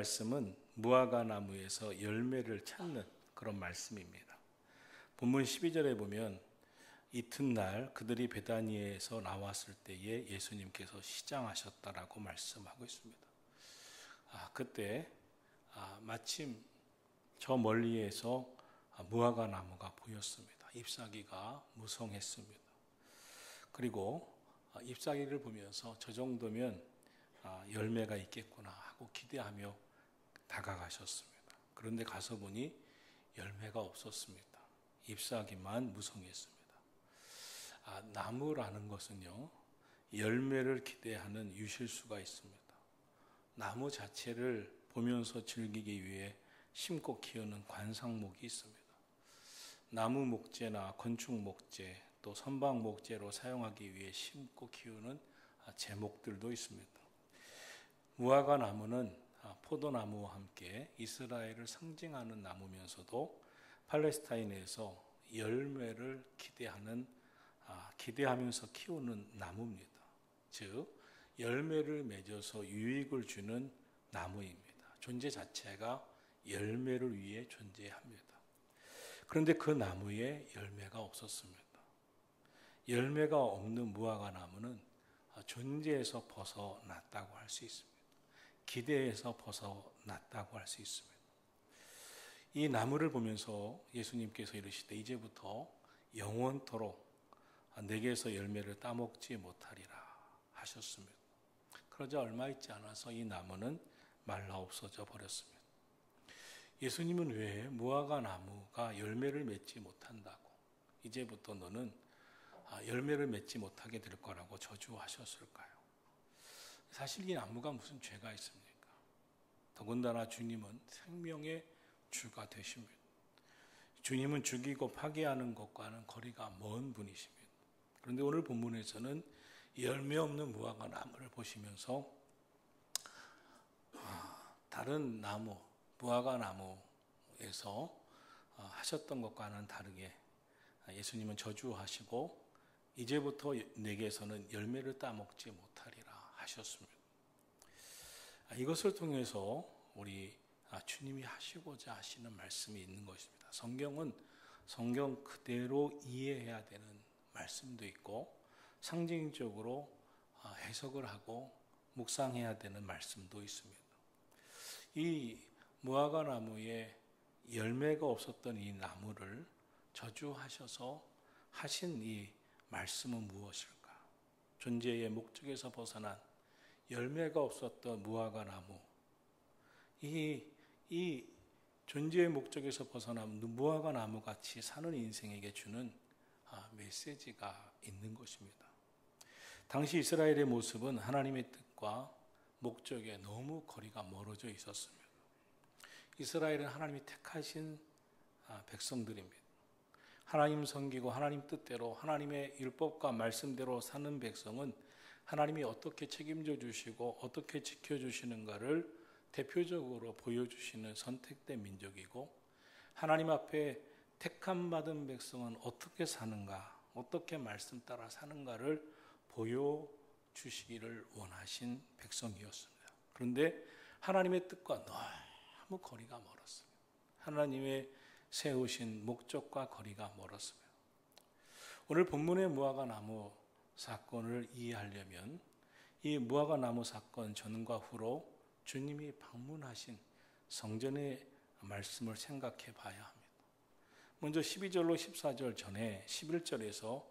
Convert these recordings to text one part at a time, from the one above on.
말씀은 무화과 나무에서 열매를 찾는 그런 말씀입니다. 본문 12절에 보면 이튿날 그들이 베다니에서 나왔을 때에 예수님께서 시장하셨다라고 말씀하고 있습니다. 그때 마침 저 멀리에서 무화과 나무가 보였습니다. 잎사귀가 무성했습니다. 그리고 잎사귀를 보면서 저 정도면 열매가 있겠구나 하고 기대하며 다가가셨습니다. 그런데 가서 보니 열매가 없었습니다. 잎사귀만 무성했습니다. 나무라는 것은요, 열매를 기대하는 유실수가 있습니다. 나무 자체를 보면서 즐기기 위해 심고 키우는 관상목이 있습니다. 나무 목재나 건축 목재, 또 선박 목재로 사용하기 위해 심고 키우는 제목들도 있습니다. 무화과 나무는 포도나무와 함께 이스라엘을 상징하는 나무면서도 팔레스타인에서 열매를 기대하면서 키우는 나무입니다. 즉 열매를 맺어서 유익을 주는 나무입니다. 존재 자체가 열매를 위해 존재합니다. 그런데 그 나무에 열매가 없었습니다. 열매가 없는 무화과 나무는 존재에서 벗어났다고 할 수 있습니다. 기대에서 벗어났다고 할 수 있습니다. 이 나무를 보면서 예수님께서 이르시되 이제부터 영원토록 내게서 열매를 따먹지 못하리라 하셨습니다. 그러자 얼마 있지 않아서 이 나무는 말라 없어져 버렸습니다. 예수님은 왜 무화과 나무가 열매를 맺지 못한다고 이제부터 너는 열매를 맺지 못하게 될 거라고 저주하셨을까요? 사실 이 나무가 무슨 죄가 있습니까? 더군다나 주님은 생명의 주가 되십니다. 주님은 죽이고 파괴하는 것과는 거리가 먼 분이십니다. 그런데 오늘 본문에서는 열매 없는 무화과 나무를 보시면서 다른 나무, 무화과 나무에서 하셨던 것과는 다르게 예수님은 저주하시고 이제부터 내게서는 열매를 따먹지 못하리라 하셨습니다. 이것을 통해서 우리 주님이 하시고자 하시는 말씀이 있는 것입니다. 성경은 성경 그대로 이해해야 되는 말씀도 있고 상징적으로 해석을 하고 묵상해야 되는 말씀도 있습니다. 이 무화과 나무에 열매가 없었던 이 나무를 저주하셔서 하신 이 말씀은 무엇일까? 존재의 목적에서 벗어난 열매가 없었던 무화과 나무, 이 존재의 목적에서 벗어난 무화과 나무같이 사는 인생에게 주는 메시지가 있는 것입니다. 당시 이스라엘의 모습은 하나님의 뜻과 목적에 너무 거리가 멀어져 있었습니다. 이스라엘은 하나님이 택하신 백성들입니다. 하나님 섬기고 하나님 뜻대로 하나님의 율법과 말씀대로 사는 백성은 하나님이 어떻게 책임져 주시고 어떻게 지켜주시는가를 대표적으로 보여주시는 선택된 민족이고, 하나님 앞에 택함받은 백성은 어떻게 사는가, 어떻게 말씀 따라 사는가를 보여주시기를 원하신 백성이었습니다. 그런데 하나님의 뜻과 너무 거리가 멀었습니다. 하나님의 세우신 목적과 거리가 멀었습니다. 오늘 본문의 무화과 나무 사건을 이해하려면 이 무화과 나무 사건 전과 후로 주님이 방문하신 성전의 말씀을 생각해 봐야 합니다. 먼저 12절로 14절 전에 11절에서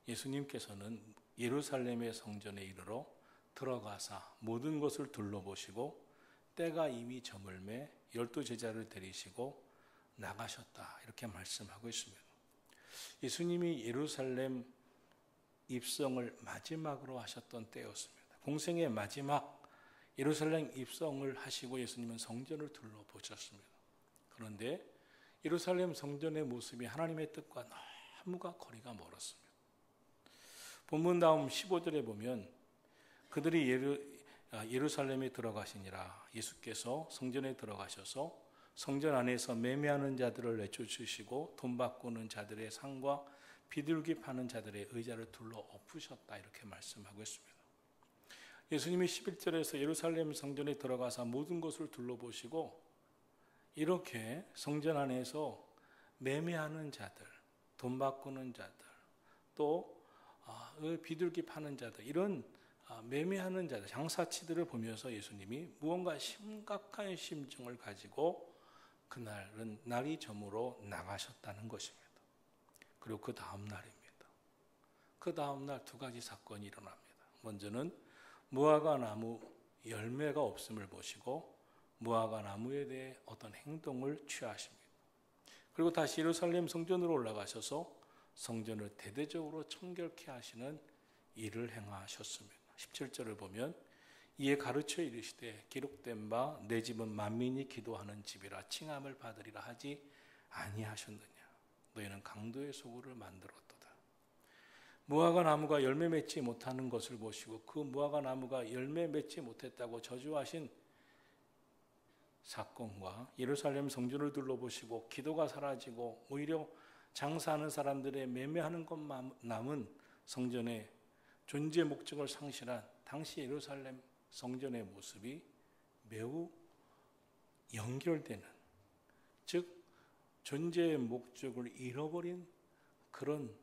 예수님께서는 예루살렘의 성전에 이르러 들어가사 모든 것을 둘러보시고 때가 이미 저물매 12제자를 데리시고 나가셨다, 이렇게 말씀하고 있습니다. 예수님이 예루살렘 입성을 마지막으로 하셨던 때였습니다. 공생의 마지막 예루살렘 입성을 하시고 예수님은 성전을 둘러보셨습니다. 그런데 예루살렘 성전의 모습이 하나님의 뜻과 너무가 거리가 멀었습니다. 본문 다음 15절에 보면 그들이 예루살렘에 들어가시니라, 예수께서 성전에 들어가셔서 성전 안에서 매매하는 자들을 내쫓으시고 돈 바꾸는 자들의 상과 비둘기 파는 자들의 의자를 둘러 엎으셨다, 이렇게 말씀하고 있습니다. 예수님이 11절에서 예루살렘 성전에 들어가서 모든 것을 둘러보시고 이렇게 성전 안에서 매매하는 자들, 돈 바꾸는 자들, 또 비둘기 파는 자들, 이런 매매하는 자들, 장사치들을 보면서 예수님이 무언가 심각한 심정을 가지고 그날은 날이 저물어 나가셨다는 것입니다. 그리고 그 다음 날입니다. 그 다음 날 두 가지 사건이 일어납니다. 먼저는 무화과 나무 열매가 없음을 보시고 무화과 나무에 대해 어떤 행동을 취하십니다. 그리고 다시 예루살렘 성전으로 올라가셔서 성전을 대대적으로 청결케 하시는 일을 행하셨습니다. 17절을 보면 이에 가르쳐 이르시되 기록된 바 내 집은 만민이 기도하는 집이라 칭함을 받으리라 하지 아니하셨느냐. 너희는 강도의 소굴을 만들었도다. 무화과 나무가 열매 맺지 못하는 것을 보시고 그 무화과 나무가 열매 맺지 못했다고 저주하신 사건과 예루살렘 성전을 둘러보시고 기도가 사라지고 오히려 장사하는 사람들의 매매하는 것만 남은 성전의 존재 목적을 상실한 당시 예루살렘 성전의 모습이 매우 연결되는, 즉 존재의 목적을 잃어버린 그런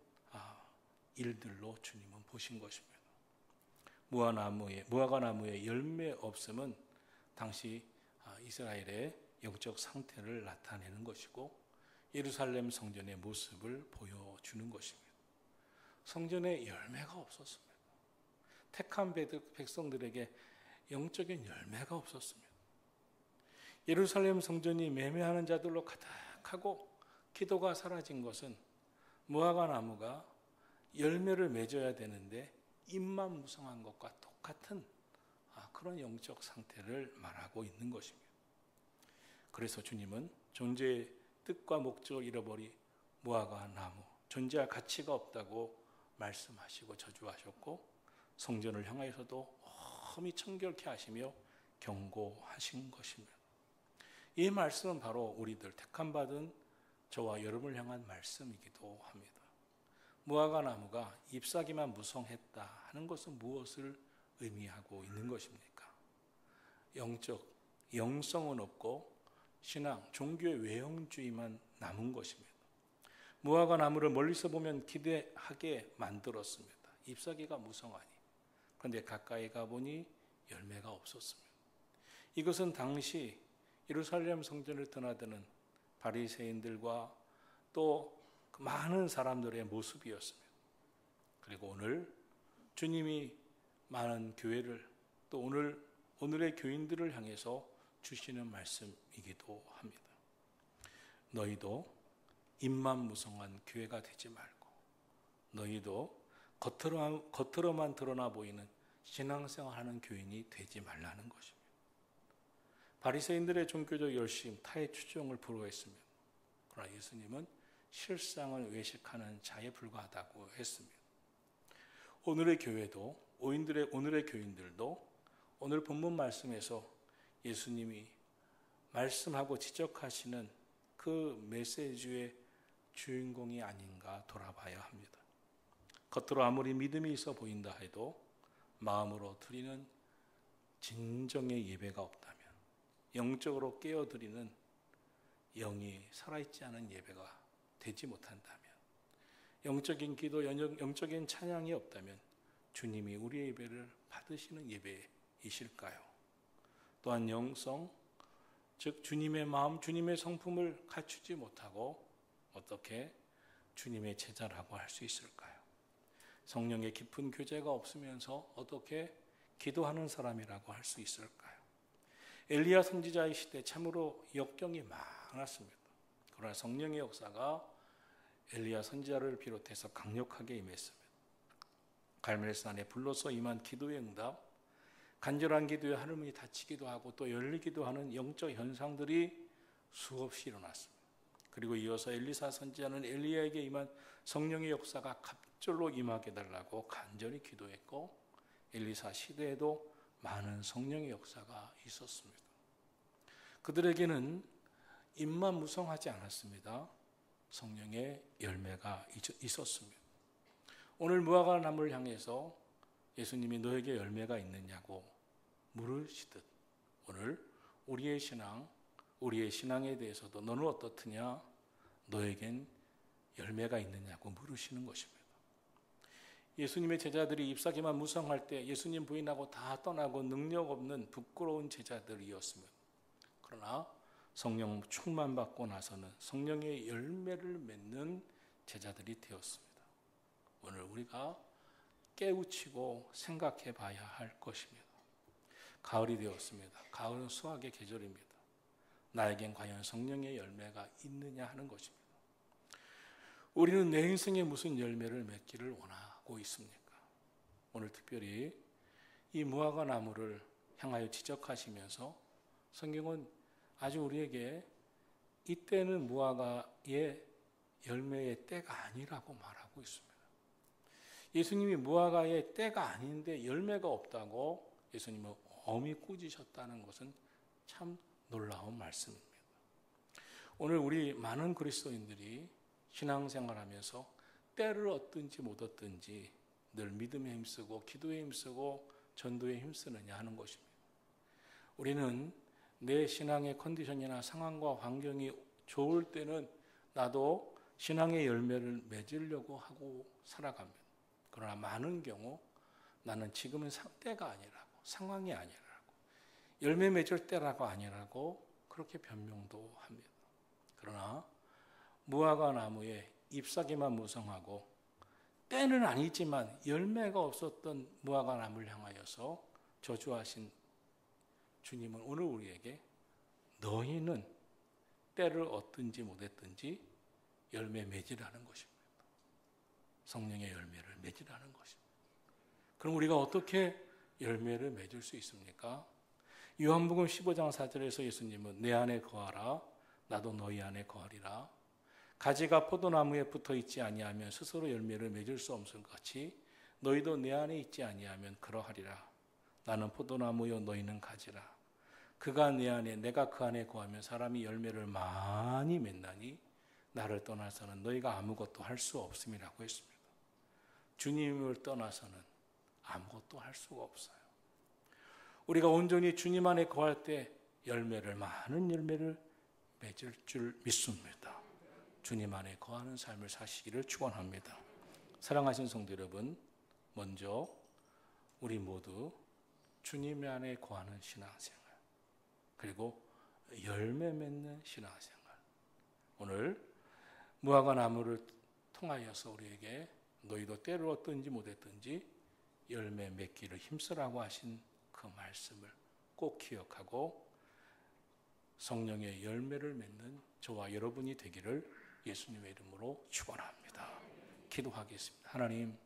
일들로 주님은 보신 것입니다. 무화과 나무의 열매 없음은 당시 이스라엘의 영적 상태를 나타내는 것이고 예루살렘 성전의 모습을 보여주는 것입니다. 성전에 열매가 없었습니다. 택한 백성들에게 영적인 열매가 없었습니다. 예루살렘 성전이 매매하는 자들로 가득하고 기도가 사라진 것은 무화과 나무가 열매를 맺어야 되는데 잎만 무성한 것과 똑같은 그런 영적 상태를 말하고 있는 것입니다. 그래서 주님은 존재의 뜻과 목적을 잃어버린 무화과 나무, 존재할 가치가 없다고 말씀하시고 저주하셨고 성전을 향하여서도 험히 청결케 하시며 경고하신 것입니다. 이 말씀은 바로 우리들 택함 받은 저와 여러분을 향한 말씀이기도 합니다. 무화과 나무가 잎사귀만 무성했다 하는 것은 무엇을 의미하고 있는 것입니까? 영성은 없고 신앙, 종교의 외형주의만 남은 것입니다. 무화과 나무를 멀리서 보면 기대하게 만들었습니다. 잎사귀가 무성하니. 그런데 가까이 가보니 열매가 없었습니다. 이것은 당시 예루살렘 성전을 드나드는 바리새인들과 또 많은 사람들의 모습이었습니다. 그리고 오늘 주님이 많은 교회를 또 오늘의 교인들을 향해서 주시는 말씀이기도 합니다. 너희도 잎만 무성한 교회가 되지 말고 너희도 겉으로만 드러나 보이는 신앙생활하는 교인이 되지 말라는 것입니다. 바리새인들의 종교적 열심, 타의 추종을 부러워했습니다. 그러나 예수님은 실상을 외식하는 자에 불과하다고 했습니다. 오늘의 교회도 오늘의 교인들도 오늘 본문 말씀에서 예수님이 말씀하고 지적하시는 그 메시지의 주인공이 아닌가 돌아봐야 합니다. 겉으로 아무리 믿음이 있어 보인다 해도 마음으로 드리는 진정의 예배가 없다면, 영적으로 깨어드리는 영이 살아있지 않은 예배가 되지 못한다면, 영적인 기도, 영적인 찬양이 없다면 주님이 우리의 예배를 받으시는 예배이실까요? 또한 영성, 즉 주님의 마음, 주님의 성품을 갖추지 못하고 어떻게 주님의 제자라고 할 수 있을까요? 성령의 깊은 교제가 없으면서 어떻게 기도하는 사람이라고 할 수 있을까요? 엘리야 선지자의 시대 참으로 역경이 많았습니다. 그러나 성령의 역사가 엘리야 선지자를 비롯해서 강력하게 임했습니다. 갈멜산에 불러서 임한 기도의 응답, 간절한 기도에 하늘문이 닫히기도 하고 또 열리기도 하는 영적 현상들이 수없이 일어났습니다. 그리고 이어서 엘리사 선지자는 엘리야에게 임한 성령의 역사가 갑절로 임하게 달라고 간절히 기도했고 엘리사 시대에도 많은 성령의 역사가 있었습니다. 그들에게는 잎만 무성하지 않았습니다. 성령의 열매가 있었습니다. 오늘 무화과 나무를 향해서 예수님이 너에게 열매가 있느냐고 물으시듯 오늘 우리의 신앙에 대해서도 너는 어떻느냐? 너에겐 열매가 있느냐고 물으시는 것입니다. 예수님의 제자들이 잎사귀만 무성할 때 예수님 부인하고 다 떠나고 능력 없는 부끄러운 제자들이었습니다. 그러나 성령 충만 받고 나서는 성령의 열매를 맺는 제자들이 되었습니다. 오늘 우리가 깨우치고 생각해 봐야 할 것입니다. 가을이 되었습니다. 가을은 수확의 계절입니다. 나에겐 과연 성령의 열매가 있느냐 하는 것입니다. 우리는 내 인생에 무슨 열매를 맺기를 원하고 있습니까? 오늘 특별히 이 무화과 나무를 향하여 지적하시면서 성경은 아주 우리에게 이때는 무화과의 열매의 때가 아니라고 말하고 있습니다. 예수님이 무화과의 때가 아닌데 열매가 없다고 예수님은 엄히 꾸짖으셨다는 것은 참 놀라운 말씀입니다. 오늘 우리 많은 그리스도인들이 신앙생활하면서 때를 얻든지 못 얻든지 늘 믿음에 힘쓰고 기도에 힘쓰고 전도에 힘쓰느냐 하는 것입니다. 우리는 내 신앙의 컨디션이나 상황과 환경이 좋을 때는 나도 신앙의 열매를 맺으려고 하고 살아갑니다. 그러나 많은 경우 나는 지금은 때가 아니라고, 상황이 아니라고, 열매 맺을 때라고 아니라고 그렇게 변명도 합니다. 그러나 무화과 나무에 잎사귀만 무성하고 때는 아니지만 열매가 없었던 무화과 나무를 향하여서 저주하신 주님은 오늘 우리에게 너희는 때를 얻든지 못했든지 열매 맺으라는 것입니다. 성령의 열매를 맺으라는 것입니다. 그럼 우리가 어떻게 열매를 맺을 수 있습니까? 요한복음 15장 4절에서 예수님은 내 안에 거하라 나도 너희 안에 거하리라. 가지가 포도나무에 붙어 있지 아니하면 스스로 열매를 맺을 수 없을 것 같이 너희도 내 안에 있지 아니하면 그러하리라. 나는 포도나무요 너희는 가지라. 그가 내 안에 내가 그 안에 거하면 사람이 열매를 많이 맺나니 나를 떠나서는 너희가 아무것도 할 수 없음이라고 했습니다. 주님을 떠나서는 아무것도 할 수가 없어요. 우리가 온전히 주님 안에 거할 때 많은 열매를 맺을 줄 믿습니다. 주님 안에 거하는 삶을 사시기를 축원합니다. 사랑하신 성도 여러분, 먼저 우리 모두 주님 안에 거하는 신앙생활, 그리고 열매 맺는 신앙생활. 오늘 무화과 나무를 통하여서 우리에게 너희도 때를 얻든지 못했든지 열매 맺기를 힘쓰라고 하신 그 말씀을 꼭 기억하고 성령의 열매를 맺는 저와 여러분이 되기를 예수님의 이름으로 축원합니다. 기도하겠습니다. 하나님,